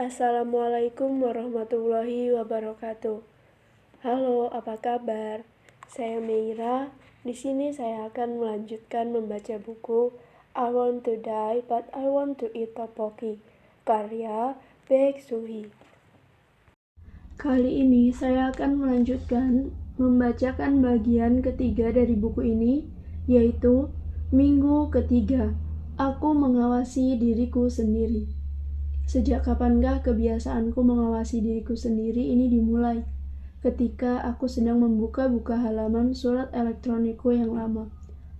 Assalamualaikum warahmatullahi wabarakatuh. Halo, apa kabar? Saya Meira. Di sini saya akan melanjutkan membaca buku I Want to Die But I Want to Eat Tteokbokki karya Baek Suhee. Kali ini saya akan melanjutkan membacakan bagian ketiga dari buku ini, yaitu Minggu ketiga. Aku mengawasi diriku sendiri. Sejak kapankah kebiasaanku mengawasi diriku sendiri ini dimulai? Ketika aku sedang membuka-buka halaman surat elektronikku yang lama,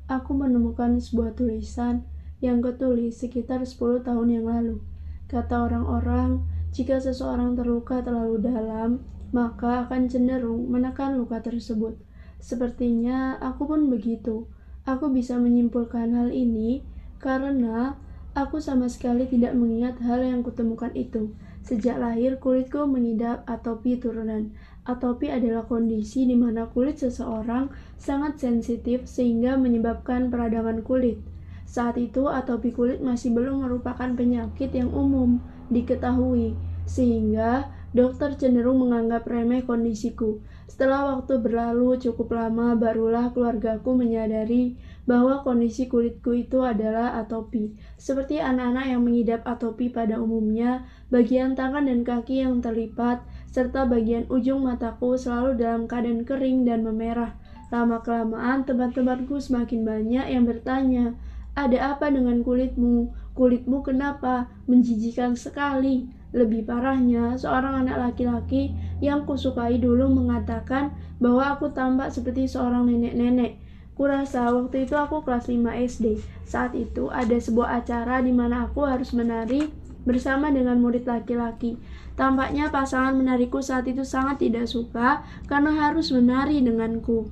aku menemukan sebuah tulisan yang ketulis sekitar 10 tahun yang lalu. Kata orang-orang, jika seseorang terluka terlalu dalam, maka akan cenderung menekan luka tersebut. Sepertinya aku pun begitu. Aku bisa menyimpulkan hal ini karena aku sama sekali tidak mengingat hal yang kutemukan itu. Sejak lahir, kulitku mengidap atopi turunan. Atopi adalah kondisi di mana kulit seseorang sangat sensitif sehingga menyebabkan peradangan kulit. Saat itu, atopi kulit masih belum merupakan penyakit yang umum diketahui, sehingga dokter cenderung menganggap remeh kondisiku. Setelah waktu berlalu cukup lama, barulah keluargaku menyadari bahwa kondisi kulitku itu adalah atopi. Seperti anak-anak yang mengidap atopi pada umumnya, bagian tangan dan kaki yang terlipat, serta bagian ujung mataku selalu dalam keadaan kering dan memerah. Lama-kelamaan, teman-temanku semakin banyak yang bertanya, "Ada apa dengan kulitmu? Kulitmu kenapa? Menjijikan sekali." Lebih parahnya, seorang anak laki-laki yang kusukai dulu mengatakan bahwa aku tampak seperti seorang nenek-nenek. Kurasa waktu itu aku kelas 5 SD. Saat itu ada sebuah acara di mana aku harus menari bersama dengan murid laki-laki. Tampaknya pasangan menariku saat itu sangat tidak suka karena harus menari denganku.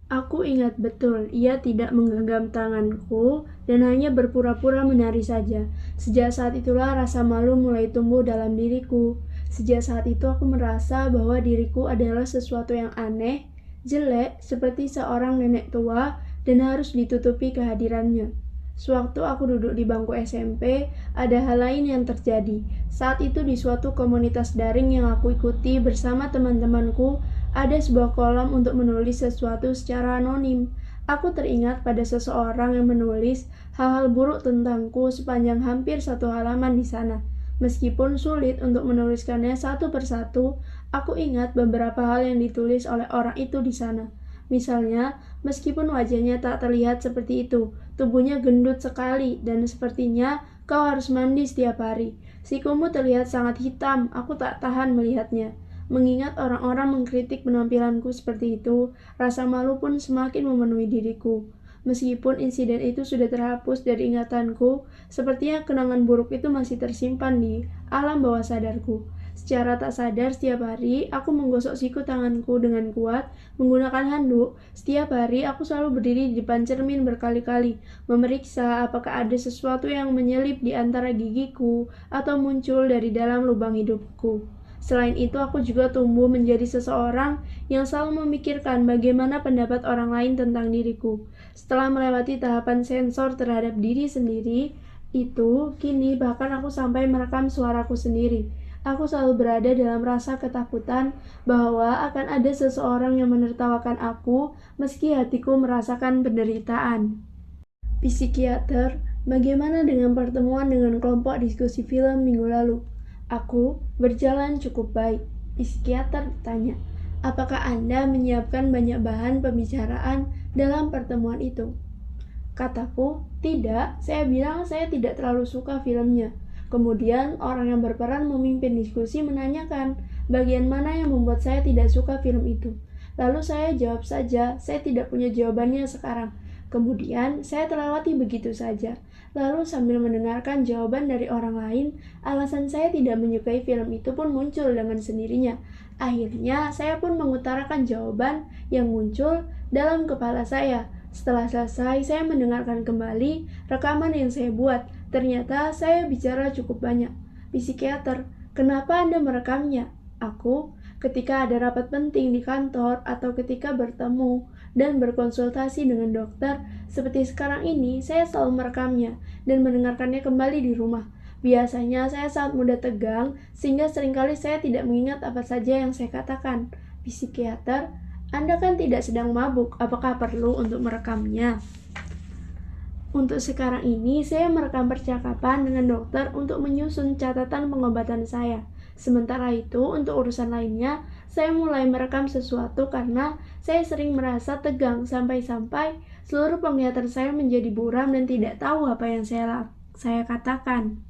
Aku ingat betul, ia tidak menggenggam tanganku dan hanya berpura-pura menari saja. Sejak saat itulah rasa malu mulai tumbuh dalam diriku. Sejak saat itu aku merasa bahwa diriku adalah sesuatu yang aneh, jelek, seperti seorang nenek tua dan harus ditutupi kehadirannya. Sewaktu aku duduk di bangku SMP, ada hal lain yang terjadi. Saat itu di suatu komunitas daring yang aku ikuti bersama teman-temanku, ada sebuah kolom untuk menulis sesuatu secara anonim. Aku teringat pada seseorang yang menulis hal-hal buruk tentangku sepanjang hampir 1 halaman di sana. Meskipun sulit untuk menuliskannya satu persatu, aku ingat beberapa hal yang ditulis oleh orang itu di sana. Misalnya, meskipun wajahnya tak terlihat seperti itu, tubuhnya gendut sekali dan sepertinya kau harus mandi setiap hari. Sikumu terlihat sangat hitam, aku tak tahan melihatnya. Mengingat orang-orang mengkritik penampilanku seperti itu, rasa malu pun semakin memenuhi diriku. Meskipun insiden itu sudah terhapus dari ingatanku, sepertinya kenangan buruk itu masih tersimpan di alam bawah sadarku. Secara tak sadar setiap hari, aku menggosok siku tanganku dengan kuat menggunakan handuk. Setiap hari, aku selalu berdiri di depan cermin berkali-kali, memeriksa apakah ada sesuatu yang menyelip di antara gigiku atau muncul dari dalam lubang hidupku. Selain itu, aku juga tumbuh menjadi seseorang yang selalu memikirkan bagaimana pendapat orang lain tentang diriku. Setelah melewati tahapan sensor terhadap diri sendiri, kini bahkan aku sampai merekam suaraku sendiri. Aku selalu berada dalam rasa ketakutan bahwa akan ada seseorang yang menertawakan aku meski hatiku merasakan penderitaan. Psikiater, bagaimana dengan pertemuan dengan kelompok diskusi film minggu lalu? Aku berjalan cukup baik. Psikiater tanya, apakah Anda menyiapkan banyak bahan pembicaraan dalam pertemuan itu? Kataku, tidak. Saya bilang saya tidak terlalu suka filmnya. Kemudian orang yang berperan memimpin diskusi menanyakan bagian mana yang membuat saya tidak suka film itu. Lalu saya jawab saja, saya tidak punya jawabannya sekarang. Kemudian saya terlewati begitu saja. Lalu sambil mendengarkan jawaban dari orang lain, alasan saya tidak menyukai film itu pun muncul dengan sendirinya. Akhirnya saya pun mengutarakan jawaban yang muncul dalam kepala saya. Setelah selesai, saya mendengarkan kembali rekaman yang saya buat. Ternyata saya bicara cukup banyak. Psikiater, kenapa Anda merekamnya? Aku, ketika ada rapat penting di kantor atau ketika bertemu dan berkonsultasi dengan dokter, seperti sekarang ini, saya selalu merekamnya dan mendengarkannya kembali di rumah. Biasanya saya sangat mudah tegang, sehingga seringkali saya tidak mengingat apa saja yang saya katakan. Psikiater, Anda kan tidak sedang mabuk, apakah perlu untuk merekamnya? Untuk sekarang ini, saya merekam percakapan dengan dokter untuk menyusun catatan pengobatan saya. Sementara itu, untuk urusan lainnya, saya mulai merekam sesuatu karena saya sering merasa tegang sampai-sampai seluruh penglihatan saya menjadi buram dan tidak tahu apa yang saya katakan.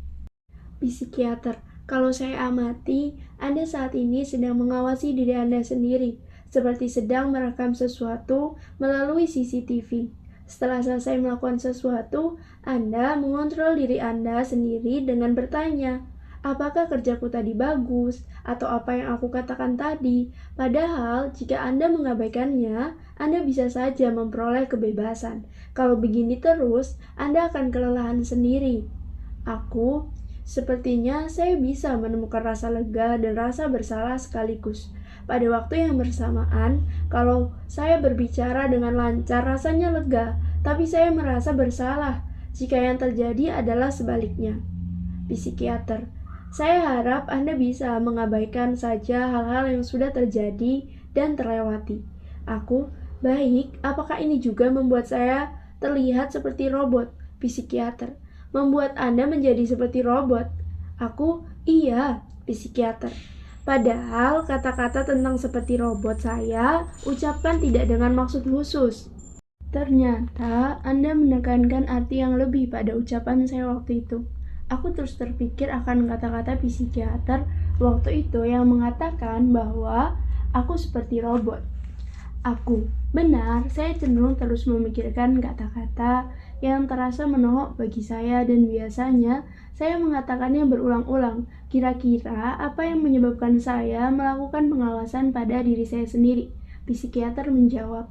Psikiater, kalau saya amati, Anda saat ini sedang mengawasi diri Anda sendiri, seperti sedang merekam sesuatu melalui CCTV. Setelah selesai melakukan sesuatu, Anda mengontrol diri Anda sendiri dengan bertanya, apakah kerjaku tadi bagus, atau apa yang aku katakan tadi? Padahal, jika Anda mengabaikannya, Anda bisa saja memperoleh kebebasan. Kalau begini terus, Anda akan kelelahan sendiri. Sepertinya saya bisa menemukan rasa lega dan rasa bersalah sekaligus. Pada waktu yang bersamaan, kalau saya berbicara dengan lancar rasanya lega, tapi saya merasa bersalah jika yang terjadi adalah sebaliknya. Psikiater, saya harap Anda bisa mengabaikan saja hal-hal yang sudah terjadi dan terlewati. Baik, apakah ini juga membuat saya terlihat seperti robot? Psikiater, membuat Anda menjadi seperti robot. Iya, psikiater. Padahal kata-kata tentang seperti robot saya ucapkan tidak dengan maksud khusus. Ternyata Anda menekankan arti yang lebih pada ucapan saya waktu itu. Aku terus terpikir akan kata-kata psikiater waktu itu yang mengatakan bahwa aku seperti robot. Benar, saya cenderung terus memikirkan kata-kata yang terasa menohok bagi saya dan biasanya saya mengatakannya berulang-ulang. Kira-kira apa yang menyebabkan saya melakukan pengawasan pada diri saya sendiri? Psikiater menjawab,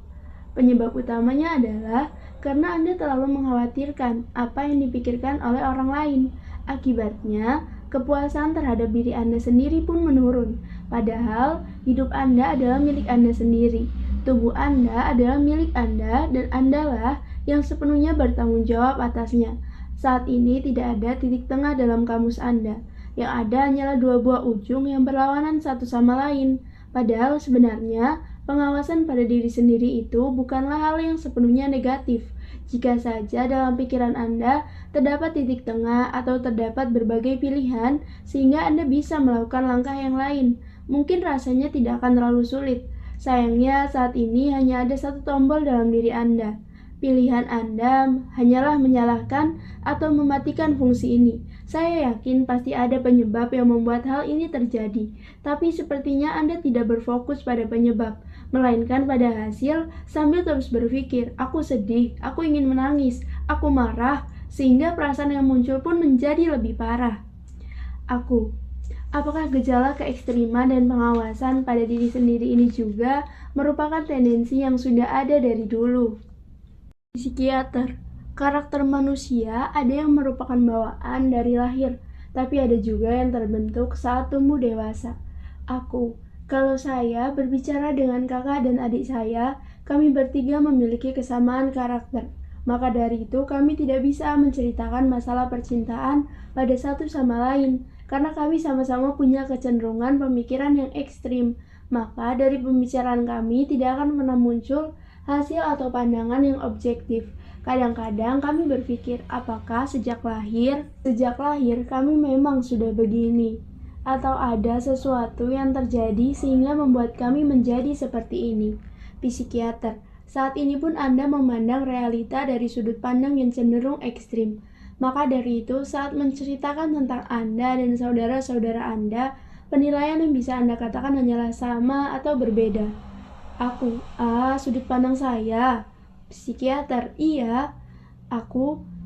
penyebab utamanya adalah karena Anda terlalu mengkhawatirkan apa yang dipikirkan oleh orang lain. Akibatnya, kepuasan terhadap diri Anda sendiri pun menurun. Padahal, hidup Anda adalah milik Anda sendiri. Tubuh Anda adalah milik Anda dan Andalah yang sepenuhnya bertanggung jawab atasnya. Saat ini tidak ada titik tengah dalam kamus Anda. Yang ada hanyalah dua buah ujung yang berlawanan satu sama lain. Padahal sebenarnya pengawasan pada diri sendiri itu bukanlah hal yang sepenuhnya negatif. Jika saja dalam pikiran Anda terdapat titik tengah atau terdapat berbagai pilihan sehingga Anda bisa melakukan langkah yang lain, mungkin rasanya tidak akan terlalu sulit. Sayangnya saat ini hanya ada satu tombol dalam diri Anda. Pilihan Anda hanyalah menyalakan atau mematikan fungsi ini. Saya yakin pasti ada penyebab yang membuat hal ini terjadi, tapi sepertinya Anda tidak berfokus pada penyebab, melainkan pada hasil sambil terus berpikir, aku sedih, aku ingin menangis, aku marah, sehingga perasaan yang muncul pun menjadi lebih parah. Apakah gejala keekstriman dan pengawasan pada diri sendiri ini juga merupakan tendensi yang sudah ada dari dulu? Psikiater, karakter manusia ada yang merupakan bawaan dari lahir, tapi ada juga yang terbentuk saat tumbuh dewasa. Kalau saya berbicara dengan kakak dan adik saya, kami bertiga memiliki kesamaan karakter. Maka dari itu kami tidak bisa menceritakan masalah percintaan pada satu sama lain, karena kami sama-sama punya kecenderungan pemikiran yang ekstrim. Maka dari pembicaraan kami tidak akan pernah muncul hasil atau pandangan yang objektif. Kadang-kadang kami berpikir, apakah sejak lahir kami memang sudah begini? Atau ada sesuatu yang terjadi sehingga membuat kami menjadi seperti ini? Psikiater, saat ini pun Anda memandang realita dari sudut pandang yang cenderung ekstrim. Maka dari itu, saat menceritakan tentang Anda dan saudara-saudara Anda, penilaian yang bisa Anda katakan hanyalah sama atau berbeda. Sudut pandang saya. Psikiater, iya.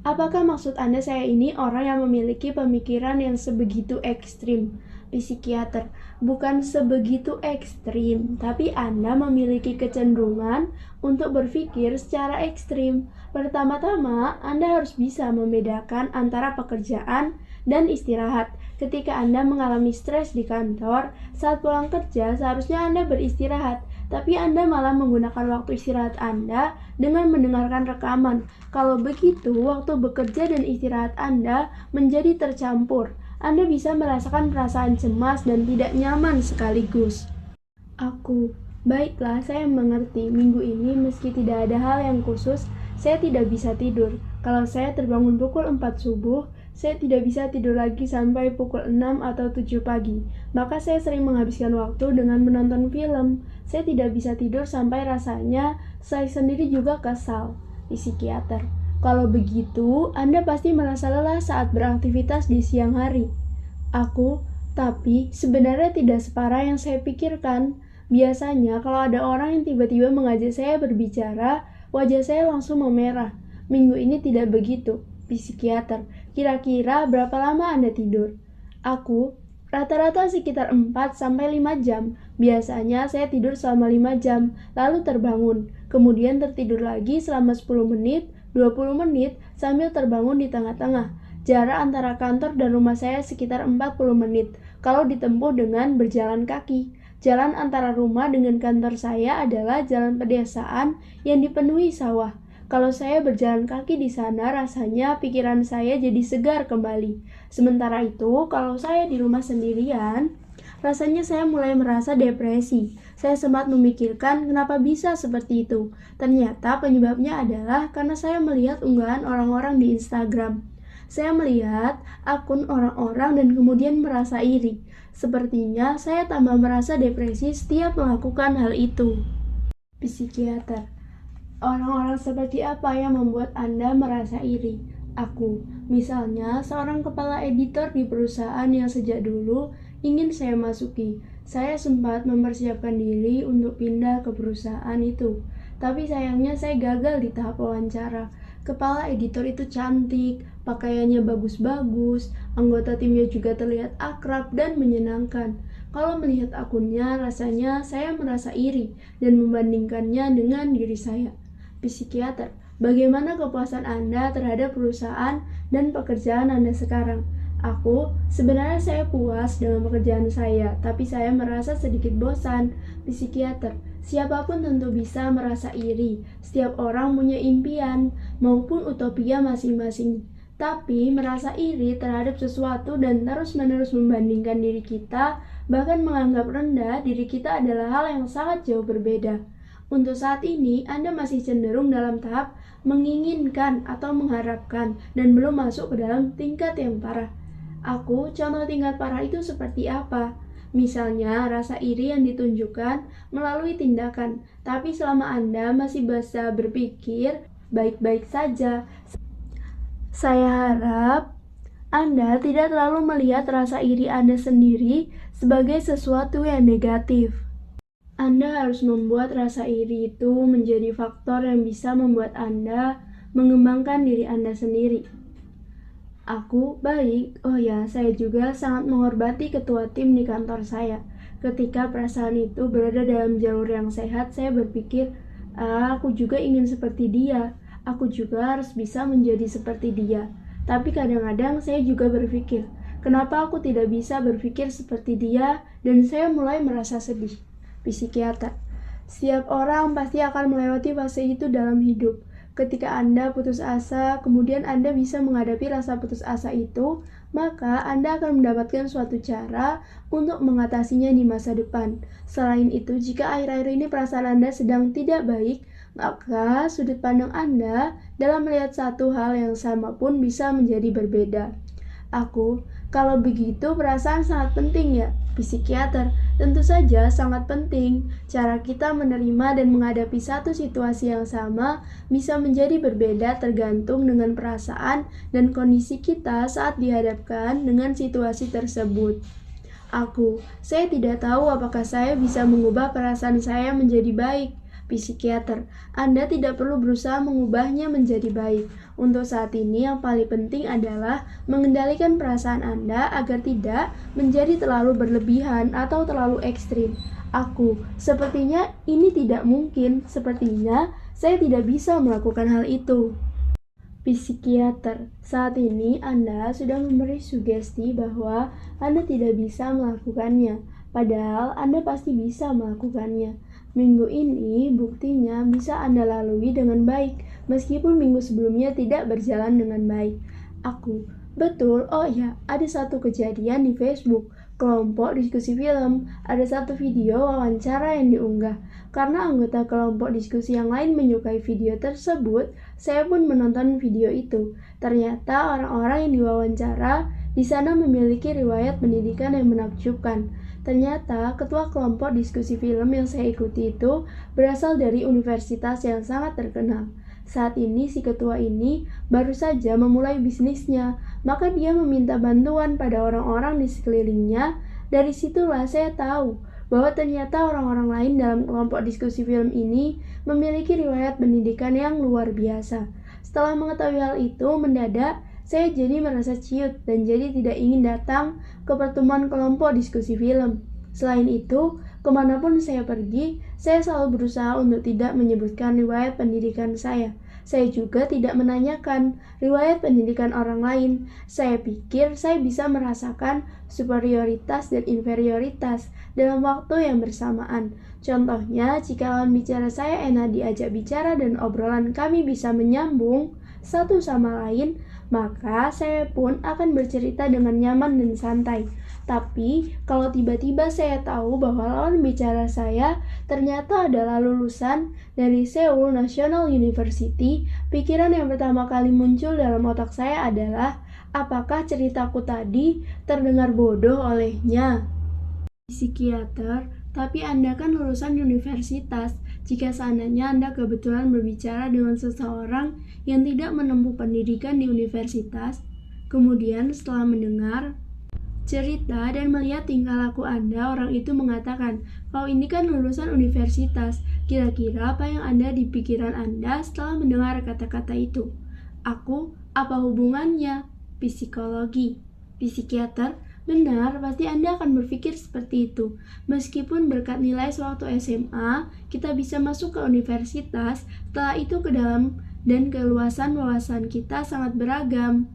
Apakah maksud Anda saya ini orang yang memiliki pemikiran yang sebegitu ekstrim? Psikiater, bukan sebegitu ekstrim, tapi Anda memiliki kecenderungan untuk berpikir secara ekstrim. Pertama-tama, Anda harus bisa membedakan antara pekerjaan dan istirahat. Ketika Anda mengalami stres di kantor, saat pulang kerja seharusnya Anda beristirahat. tapi Anda malah menggunakan waktu istirahat Anda dengan mendengarkan rekaman. Kalau begitu, waktu bekerja dan istirahat Anda menjadi tercampur. Anda bisa merasakan perasaan cemas dan tidak nyaman sekaligus. Aku, baiklah, saya mengerti. Minggu ini meski tidak ada hal yang khusus, saya tidak bisa tidur. Kalau saya terbangun pukul 4 subuh, saya tidak bisa tidur lagi sampai pukul 6 atau 7 pagi. Maka saya sering menghabiskan waktu dengan menonton film. Saya tidak bisa tidur sampai rasanya saya sendiri juga kesal. Psikiater. Kalau begitu, Anda pasti merasa lelah saat beraktivitas di siang hari. Aku, tapi sebenarnya tidak separah yang saya pikirkan. Biasanya kalau ada orang yang tiba-tiba mengajak saya berbicara, wajah saya langsung memerah. Minggu ini tidak begitu. Psikiater, kira-kira berapa lama Anda tidur? Aku, rata-rata sekitar 4-5 jam. Biasanya saya tidur selama 5 jam, lalu terbangun. Kemudian tertidur lagi selama 10 menit, 20 menit, sambil terbangun di tengah-tengah. Jarak antara kantor dan rumah saya sekitar 40 menit, kalau ditempuh dengan berjalan kaki. Jalan antara rumah dengan kantor saya adalah jalan pedesaan yang dipenuhi sawah. Kalau saya berjalan kaki di sana, rasanya pikiran saya jadi segar kembali. Sementara itu, kalau saya di rumah sendirian, rasanya saya mulai merasa depresi. Saya sempat memikirkan kenapa bisa seperti itu. Ternyata penyebabnya adalah karena saya melihat unggahan orang-orang di Instagram. Saya melihat akun orang-orang dan kemudian merasa iri. Sepertinya saya tambah merasa depresi setiap melakukan hal itu. Psikiater. Orang-orang seperti apa yang membuat Anda merasa iri? Aku, misalnya seorang kepala editor di perusahaan yang sejak dulu ingin saya masuki. Saya sempat mempersiapkan diri untuk pindah ke perusahaan itu. Tapi sayangnya saya gagal di tahap wawancara. Kepala editor itu cantik, pakaiannya bagus-bagus, anggota timnya juga terlihat akrab dan menyenangkan. Kalau melihat akunnya, rasanya saya merasa iri dan membandingkannya dengan diri saya. Psikiater, bagaimana kepuasan Anda terhadap perusahaan dan pekerjaan Anda sekarang? Aku, sebenarnya saya puas dengan pekerjaan saya, tapi saya merasa sedikit bosan. Psikiater, siapapun tentu bisa merasa iri. Setiap orang punya impian maupun utopia masing-masing. Tapi merasa iri terhadap sesuatu dan terus-menerus membandingkan diri kita, bahkan menganggap rendah diri kita adalah hal yang sangat jauh berbeda. Untuk saat ini, Anda masih cenderung dalam tahap menginginkan atau mengharapkan dan belum masuk ke dalam tingkat yang parah. Aku, contoh tingkat parah itu seperti apa? Misalnya, rasa iri yang ditunjukkan melalui tindakan, tapi selama Anda masih bisa berpikir baik-baik saja. Saya harap Anda tidak terlalu melihat rasa iri Anda sendiri sebagai sesuatu yang negatif. Anda harus membuat rasa iri itu menjadi faktor yang bisa membuat Anda mengembangkan diri Anda sendiri. Aku baik. Oh ya, saya juga sangat menghormati ketua tim di kantor saya. Ketika perasaan itu berada dalam jalur yang sehat, saya berpikir, aku juga ingin seperti dia. Aku juga harus bisa menjadi seperti dia. Tapi kadang-kadang saya juga berpikir, kenapa aku tidak bisa berpikir seperti dia, dan saya mulai merasa sedih. Psikiater. Setiap orang pasti akan melewati fase itu dalam hidup. Ketika Anda putus asa, kemudian Anda bisa menghadapi rasa putus asa itu, maka Anda akan mendapatkan suatu cara untuk mengatasinya di masa depan. Selain itu, jika akhir-akhir ini perasaan Anda sedang tidak baik, maka sudut pandang Anda dalam melihat satu hal yang sama pun bisa menjadi berbeda. Aku, kalau begitu perasaan sangat penting ya, psikiater. Tentu saja sangat penting. Cara kita menerima dan menghadapi satu situasi yang sama bisa menjadi berbeda tergantung dengan perasaan dan kondisi kita saat dihadapkan dengan situasi tersebut. Aku, saya tidak tahu apakah saya bisa mengubah perasaan saya menjadi baik. Psikiater, Anda tidak perlu berusaha mengubahnya menjadi baik. Untuk saat ini yang paling penting adalah mengendalikan perasaan Anda agar tidak menjadi terlalu berlebihan atau terlalu ekstrim. Aku, sepertinya ini tidak mungkin. Sepertinya saya tidak bisa melakukan hal itu. Psikiater, saat ini Anda sudah memberi sugesti bahwa Anda tidak bisa melakukannya, padahal Anda pasti bisa melakukannya. Minggu ini buktinya bisa Anda lalui dengan baik, meskipun minggu sebelumnya tidak berjalan dengan baik. Aku, betul, oh ya, ada satu kejadian di Facebook, kelompok diskusi film, ada satu video wawancara yang diunggah. Karena anggota kelompok diskusi yang lain menyukai video tersebut, saya pun menonton video itu. Ternyata orang-orang yang diwawancara di sana memiliki riwayat pendidikan yang menakjubkan. Ternyata ketua kelompok diskusi film yang saya ikuti itu berasal dari universitas yang sangat terkenal. Saat ini si ketua ini baru saja memulai bisnisnya, maka dia meminta bantuan pada orang-orang di sekelilingnya. Dari situlah saya tahu bahwa ternyata orang-orang lain dalam kelompok diskusi film ini memiliki riwayat pendidikan yang luar biasa. Setelah mengetahui hal itu, mendadak saya jadi merasa ciut dan jadi tidak ingin datang ke pertemuan kelompok diskusi film. Selain itu, kemanapun saya pergi, saya selalu berusaha untuk tidak menyebutkan riwayat pendidikan saya. Saya juga tidak menanyakan riwayat pendidikan orang lain. Saya pikir saya bisa merasakan superioritas dan inferioritas dalam waktu yang bersamaan. Contohnya, jika lawan bicara saya enak diajak bicara dan obrolan kami bisa menyambung satu sama lain, maka saya pun akan bercerita dengan nyaman dan santai. Tapi, kalau tiba-tiba saya tahu bahwa lawan bicara saya ternyata adalah lulusan dari Seoul National University, pikiran yang pertama kali muncul dalam otak saya adalah, apakah ceritaku tadi terdengar bodoh olehnya? Psikiater, tapi Anda kan lulusan universitas. Jika seandainya Anda kebetulan berbicara dengan seseorang yang tidak menempuh pendidikan di universitas, kemudian setelah mendengar cerita dan melihat tingkah laku Anda, orang itu mengatakan, "Kau ini kan lulusan universitas." Kira-kira apa yang ada di pikiran Anda setelah mendengar kata-kata itu? Aku, apa hubungannya? Psikologi, psikiater, benar, pasti Anda akan berpikir seperti itu. Meskipun berkat nilai sewaktu SMA, kita bisa masuk ke universitas, setelah itu ke dalam dan keluasan wawasan kita sangat beragam,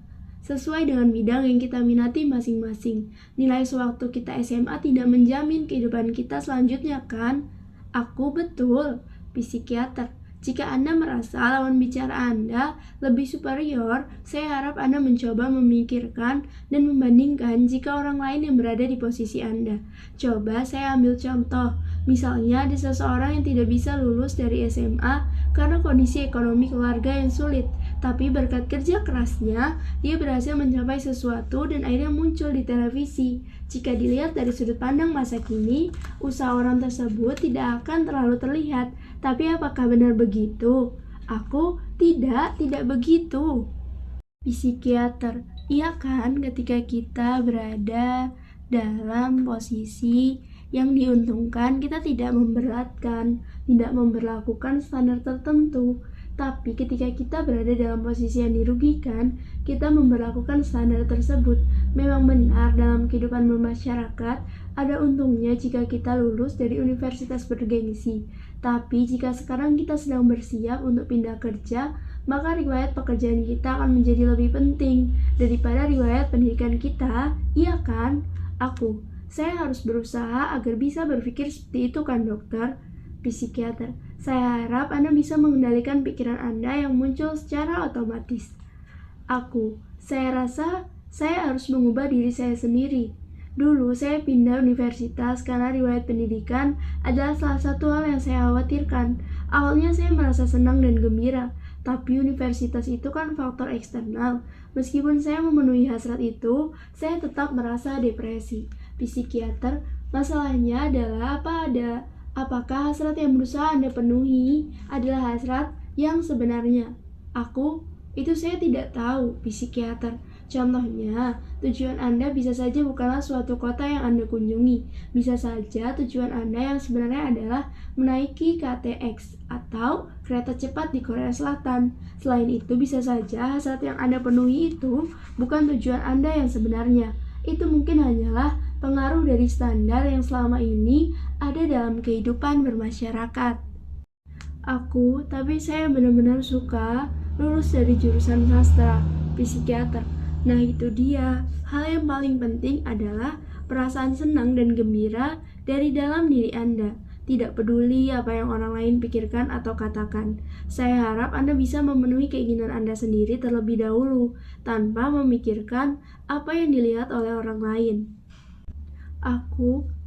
sesuai dengan bidang yang kita minati masing-masing. Nilai sewaktu kita SMA tidak menjamin kehidupan kita selanjutnya, kan? Aku betul, psikiater. Jika Anda merasa lawan bicara Anda lebih superior, saya harap Anda mencoba memikirkan dan membandingkan jika orang lain yang berada di posisi Anda. Coba saya ambil contoh. Misalnya ada seseorang yang tidak bisa lulus dari SMA karena kondisi ekonomi keluarga yang sulit. Tapi berkat kerja kerasnya, dia berhasil mencapai sesuatu dan akhirnya muncul di televisi. Jika dilihat dari sudut pandang masa kini, usaha orang tersebut tidak akan terlalu terlihat. Tapi apakah benar begitu? Aku tidak begitu. Psikiater, iya kan, ketika kita berada dalam posisi yang diuntungkan, kita tidak memberatkan, tidak memberlakukan standar tertentu. Tapi ketika kita berada dalam posisi yang dirugikan, kita memberlakukan standar tersebut. Memang benar dalam kehidupan bermasyarakat, ada untungnya jika kita lulus dari universitas bergengsi. Tapi jika sekarang kita sedang bersiap untuk pindah kerja, maka riwayat pekerjaan kita akan menjadi lebih penting daripada riwayat pendidikan kita, iya kan? Saya harus berusaha agar bisa berpikir seperti itu kan, dokter? Psikiater, saya harap Anda bisa mengendalikan pikiran Anda yang muncul secara otomatis. Saya rasa saya harus mengubah diri saya sendiri. Dulu saya pindah universitas karena riwayat pendidikan adalah salah satu hal yang saya khawatirkan. Awalnya saya merasa senang dan gembira, tapi universitas itu kan faktor eksternal. Meskipun saya memenuhi hasrat itu, saya tetap merasa depresi. Psikiater, masalahnya adalah apakah hasrat yang berusaha Anda penuhi adalah hasrat yang sebenarnya? Itu saya tidak tahu, psikiater. Contohnya, tujuan Anda bisa saja bukanlah suatu kota yang Anda kunjungi. Bisa saja tujuan Anda yang sebenarnya adalah menaiki KTX atau kereta cepat di Korea Selatan. Selain itu, bisa saja hasrat yang Anda penuhi itu bukan tujuan Anda yang sebenarnya. Itu mungkin hanyalah pengaruh dari standar yang selama ini ada dalam kehidupan bermasyarakat. Tapi saya benar-benar suka lulus dari jurusan sastra, psikiater. Nah itu dia, hal yang paling penting adalah perasaan senang dan gembira dari dalam diri Anda. tidak peduli apa yang orang lain pikirkan atau katakan. Saya harap Anda bisa memenuhi keinginan Anda sendiri terlebih dahulu, tanpa memikirkan apa yang dilihat oleh orang lain.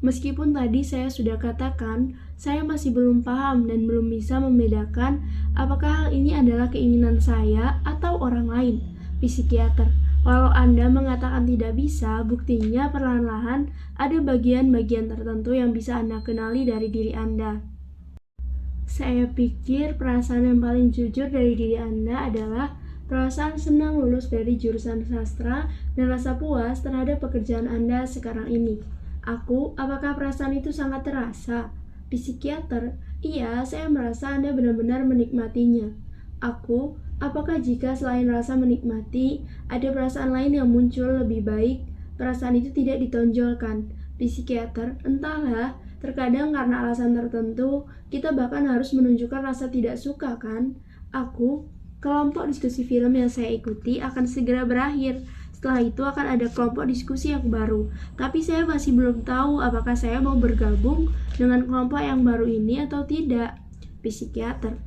Meskipun tadi saya sudah katakan, saya masih belum paham dan belum bisa membedakan apakah hal ini adalah keinginan saya atau orang lain. Psikiater, walau Anda mengatakan tidak bisa, buktinya perlahan-lahan ada bagian-bagian tertentu yang bisa Anda kenali dari diri Anda. Saya pikir perasaan yang paling jujur dari diri Anda adalah perasaan senang lulus dari jurusan sastra dan rasa puas terhadap pekerjaan Anda sekarang ini. Apakah perasaan itu sangat terasa? Psikiater, iya, saya merasa Anda benar-benar menikmatinya. Apakah jika selain rasa menikmati, ada perasaan lain yang muncul lebih baik, perasaan itu tidak ditonjolkan? Psikiater, entahlah, terkadang karena alasan tertentu, kita bahkan harus menunjukkan rasa tidak suka, kan? Kelompok diskusi film yang saya ikuti akan segera berakhir. Setelah itu akan ada kelompok diskusi yang baru. Tapi saya masih belum tahu apakah saya mau bergabung dengan kelompok yang baru ini atau tidak. Psikiater,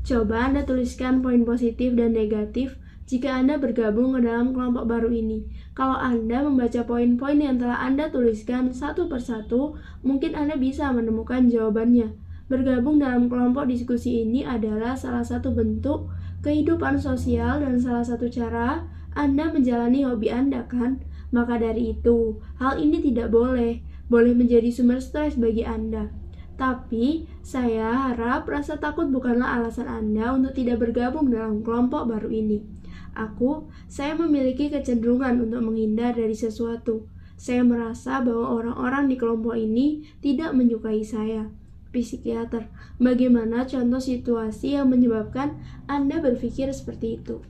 coba Anda tuliskan poin positif dan negatif jika Anda bergabung ke dalam kelompok baru ini. Kalau Anda membaca poin-poin yang telah Anda tuliskan satu persatu, mungkin Anda bisa menemukan jawabannya. Bergabung dalam kelompok diskusi ini adalah salah satu bentuk kehidupan sosial dan salah satu cara Anda menjalani hobi Anda, kan? Maka dari itu, hal ini tidak boleh menjadi sumber stres bagi Anda. Tapi, saya harap rasa takut bukanlah alasan Anda untuk tidak bergabung dalam kelompok baru ini. Saya memiliki kecenderungan untuk menghindar dari sesuatu. Saya merasa bahwa orang-orang di kelompok ini tidak menyukai saya. Psikiater, bagaimana contoh situasi yang menyebabkan Anda berpikir seperti itu?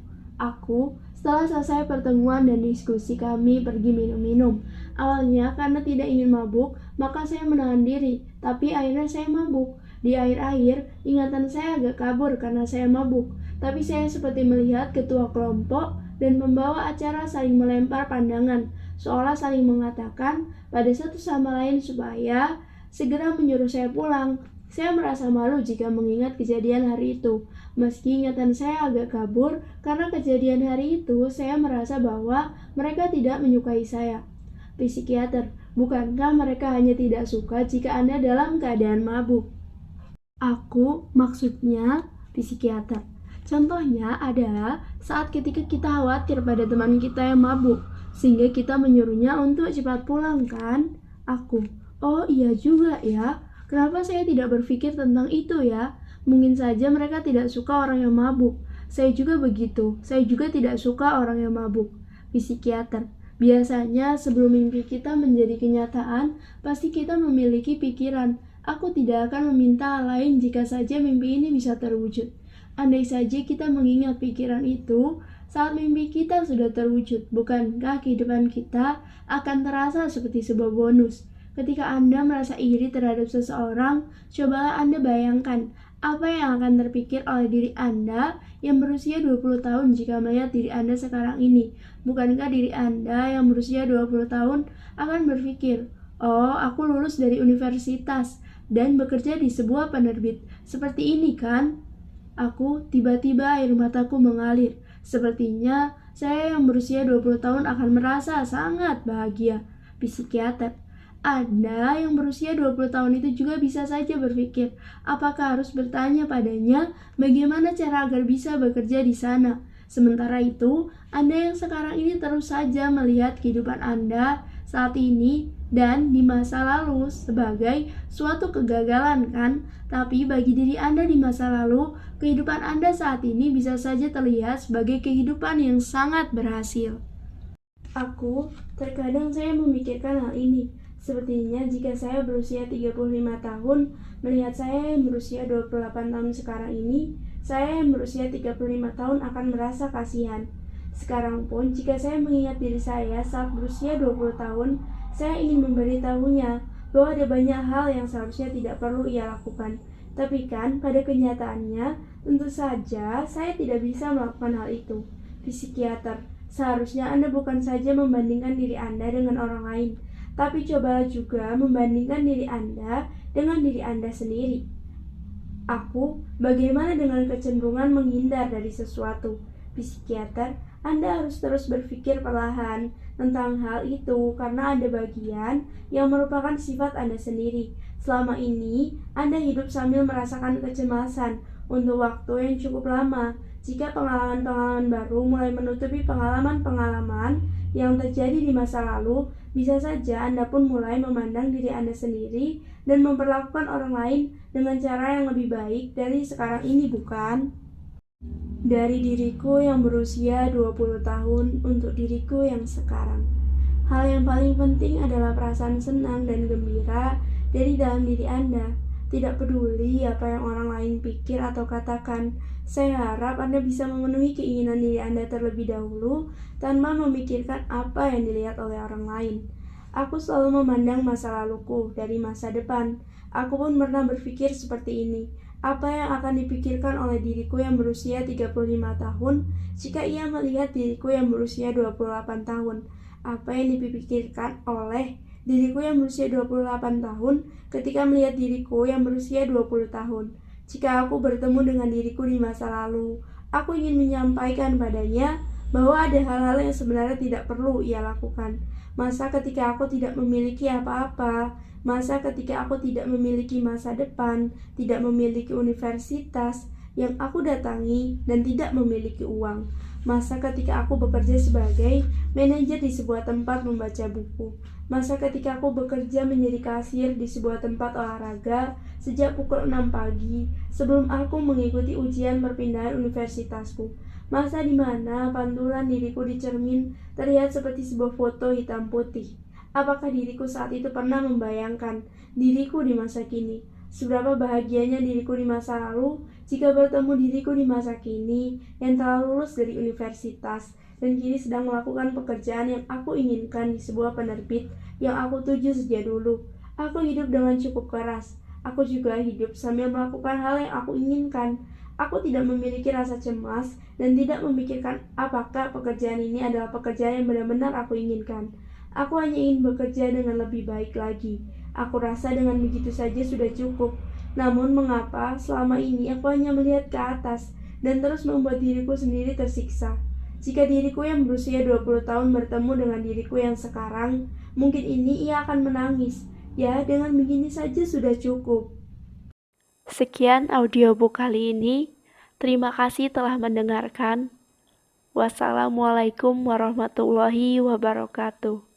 Setelah selesai pertemuan dan diskusi, kami pergi minum-minum. Awalnya karena tidak ingin mabuk, maka saya menahan diri, tapi akhirnya saya mabuk. Di akhir-akhir, ingatan saya agak kabur karena saya mabuk, tapi saya seperti melihat ketua kelompok dan pembawa acara saling melempar pandangan, seolah saling mengatakan pada satu sama lain supaya segera menyuruh saya pulang. Saya merasa malu jika mengingat kejadian hari itu. Meski ingatan saya agak kabur, karena kejadian hari itu saya merasa bahwa mereka tidak menyukai saya. Psikiater, bukankah mereka hanya tidak suka jika Anda dalam keadaan mabuk? Maksudnya, psikiater. Contohnya adalah saat ketika kita khawatir pada teman kita yang mabuk, sehingga kita menyuruhnya untuk cepat pulang, kan? Oh iya juga ya. Kenapa saya tidak berpikir tentang itu ya? Mungkin saja mereka tidak suka orang yang mabuk. Saya juga begitu. Saya juga tidak suka orang yang mabuk. Psikiater, biasanya sebelum mimpi kita menjadi kenyataan, pasti kita memiliki pikiran, aku tidak akan meminta hal lain jika saja mimpi ini bisa terwujud. Andai saja kita mengingat pikiran itu, saat mimpi kita sudah terwujud, bukankah kehidupan kita akan terasa seperti sebuah bonus? Ketika Anda merasa iri terhadap seseorang, cobalah Anda bayangkan apa yang akan terpikir oleh diri Anda yang berusia 20 tahun jika melihat diri Anda sekarang ini. Bukankah diri Anda yang berusia 20 tahun akan berpikir, oh, aku lulus dari universitas dan bekerja di sebuah penerbit. Seperti ini kan? Tiba-tiba air mataku mengalir. Sepertinya saya yang berusia 20 tahun akan merasa sangat bahagia. Psikiater, Anda yang berusia 20 tahun itu juga bisa saja berpikir, apakah harus bertanya padanya bagaimana cara agar bisa bekerja di sana. Sementara itu, Anda yang sekarang ini terus saja melihat kehidupan Anda saat ini dan di masa lalu sebagai suatu kegagalan, kan? Tapi bagi diri Anda di masa lalu, kehidupan Anda saat ini bisa saja terlihat sebagai kehidupan yang sangat berhasil. Terkadang saya memikirkan hal ini. Sepertinya jika saya berusia 35 tahun, melihat saya yang berusia 28 tahun sekarang ini, saya yang berusia 35 tahun akan merasa kasihan. Sekarang pun, jika saya mengingat diri saya saat berusia 20 tahun, saya ingin memberitahunya bahwa ada banyak hal yang seharusnya tidak perlu ia lakukan. Tapi kan, pada kenyataannya, tentu saja saya tidak bisa melakukan hal itu. Psikiater, seharusnya Anda bukan saja membandingkan diri Anda dengan orang lain, Tapi cobalah juga membandingkan diri Anda dengan diri Anda sendiri. Aku, bagaimana dengan kecenderungan menghindar dari sesuatu? Psikiater, Anda harus terus berpikir perlahan tentang hal itu karena ada bagian yang merupakan sifat Anda sendiri. Selama ini, Anda hidup sambil merasakan kecemasan untuk waktu yang cukup lama. Jika pengalaman-pengalaman baru mulai menutupi pengalaman-pengalaman yang terjadi di masa lalu, bisa saja Anda pun mulai memandang diri Anda sendiri dan memperlakukan orang lain dengan cara yang lebih baik dari sekarang ini, bukan? Dari diriku yang berusia 20 tahun untuk diriku yang sekarang. Hal yang paling penting adalah perasaan senang dan gembira dari dalam diri Anda. Tidak peduli apa yang orang lain pikir atau katakan, saya harap Anda bisa memenuhi keinginan diri Anda terlebih dahulu tanpa memikirkan apa yang dilihat oleh orang lain. Aku selalu memandang masa laluku dari masa depan. Aku pun pernah berpikir seperti ini. Apa yang akan dipikirkan oleh diriku yang berusia 35 tahun jika ia melihat diriku yang berusia 28 tahun? Apa yang dipikirkan oleh diriku yang berusia 28 tahun ketika melihat diriku yang berusia 20 tahun? Jika aku bertemu dengan diriku di masa lalu, aku ingin menyampaikan padanya bahwa ada hal-hal yang sebenarnya tidak perlu ia lakukan. Masa ketika aku tidak memiliki apa-apa? Masa ketika aku tidak memiliki masa depan, tidak memiliki universitas yang aku datangi, dan tidak memiliki uang? Masa ketika aku bekerja sebagai manajer di sebuah tempat membaca buku? Masa ketika aku bekerja menjadi kasir di sebuah tempat olahraga sejak pukul 6 pagi sebelum aku mengikuti ujian perpindahan universitasku? Masa di mana pantulan diriku di cermin terlihat seperti sebuah foto hitam putih? Apakah diriku saat itu pernah membayangkan diriku di masa kini? Seberapa bahagianya diriku di masa lalu jika bertemu diriku di masa kini yang telah lulus dari universitas dan kini sedang melakukan pekerjaan yang aku inginkan di sebuah penerbit yang aku tuju sejak dulu. Aku hidup dengan cukup keras. Aku juga hidup sambil melakukan hal yang aku inginkan. Aku tidak memiliki rasa cemas dan tidak memikirkan apakah pekerjaan ini adalah pekerjaan yang benar-benar aku inginkan. Aku hanya ingin bekerja dengan lebih baik lagi. Aku rasa dengan begitu saja sudah cukup. Namun mengapa selama ini aku hanya melihat ke atas dan terus membuat diriku sendiri tersiksa? Jika diriku yang berusia 20 tahun bertemu dengan diriku yang sekarang, mungkin ini ia akan menangis. Ya, dengan begini saja sudah cukup. Sekian audiobook kali ini. Terima kasih telah mendengarkan. Wassalamualaikum warahmatullahi wabarakatuh.